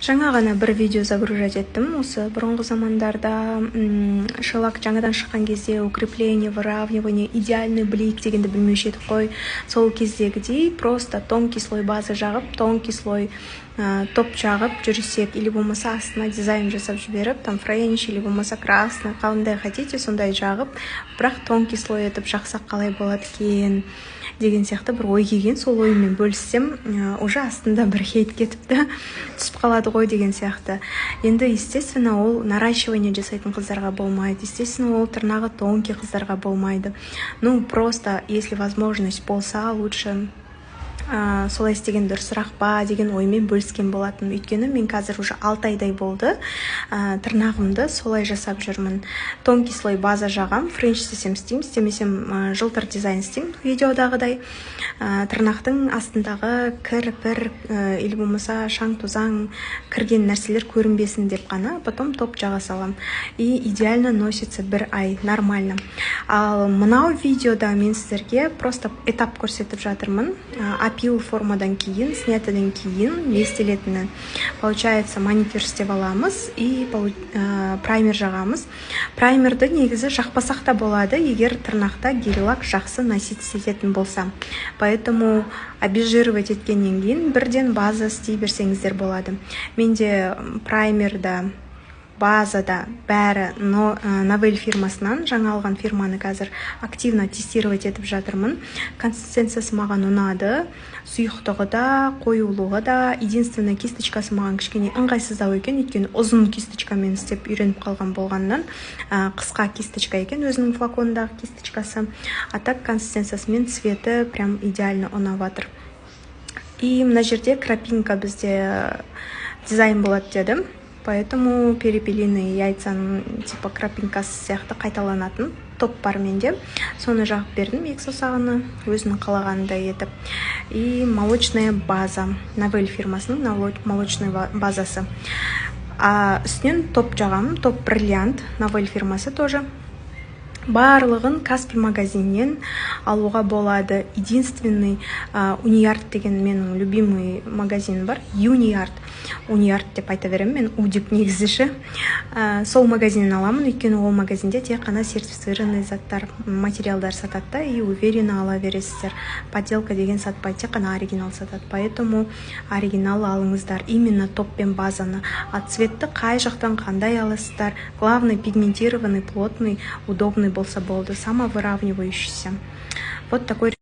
Жаңа ғана бір видео загружать еттім. Осы бұрынғы замандарда шелак жаңадан шыққан кезде укрепление, выравнивание, идеальный блик дегенді білмеуші едік қой. Сол кездегідей просто тонкий слой база жағып, тонкий слой топ жағып жүрсек, или болмаса астына дизайн жасап жіберіп, там френч, или болмаса красный, қандай хотите, сондай жағып, бірақ тонкий слой етіп жақсақ қалай болады екен деген сияқты бір ой келген. Сол оймен бөліссем, уже астында бір хейт кетіпті, түсіп қалады ғой деген сияқты. Енді, естественно, ол наращивание жасайтын қыздарға болмайды. Естественно, ол тырнағы тонкий қыздарға болмайды. Ну, просто, если возможность болса, лучше солай істеген дұрысырақ па деген оймен бөліскен болатын. Өйткені мен қазір уже 6 айдай болды тырнағымды солай жасап жүрмін. Тонкий слой база жағам, френч істесем істеймін, істемесем жылтыр дизайн істеймін видеодағыдай. Тырнақтың астындағы кір-пір или болмаса шаң тозаң кірген нәрселер көрінбесін деп қана, потом топ жаға салам. И идеально носится бір ай, нормально. Ал мынау видеода мен сіздерге просто этап көрсетіп жатырмын. Апил формадан кейін, снятыдан кейін не істелетіні. Получается, маникюр істеп аламыз и праймер жағамыз. Праймерді негізі жақпасақ та болады, егер тырнақта гель-лак жақсы носить ететін болса. Поэтому обезжиривать еткеннен кейін бірден база істей берсеңіздер болады. Менде праймерда, базада бәрі Новель фирмасынан, жаңа алған фирманы қазір активно тестировать етіп жатырмын. Консистенциясы маған ұнады, сұйықтығы да, қоюлығы да. Единственное, кисточкасы маған кішкене ыңғайсыздау екен, өйткені ұзын кисточкамен істеп үйреніп қалған болғаннан, қысқа кисточка екен өзінің флакондағы кисточкасы. А так консистенциясы мен цветі прям идеально ұнаватыр. И мына жерде крапинка бізде дизайн болады дедім. Поэтому перепелиные яйцаның типа крапинкасы сияқты қайталанатын топ бар менде. Соны жағып бердім екі саусағына, өзінің қалағандай етіп. И молочная база, Новель фирмасының молочная базасы. Үстінен топ жағам, топ бриллиант, Новель фирмасы тоже. Барлығын Каспи магазиннен алуға болады. Единственный Униарт деген менің любимый магазин бар. Униарт деп айта беремін, мен удип негізіші. Сол магазиннен аламын, өйткені ол магазинде тек қана сертифицированный заттар, материалдар сатады и уверенно ала бересіздер. Подделка деген сатпайды, тек қана оригинал сатады. Поэтому оригинал алыңыздар, именно топ пен базаны. А цветті қай жақтан қандай аласыздар. Главный пигментированный, плотный, удобный болса болды, самовыравнивающийся. Вот такой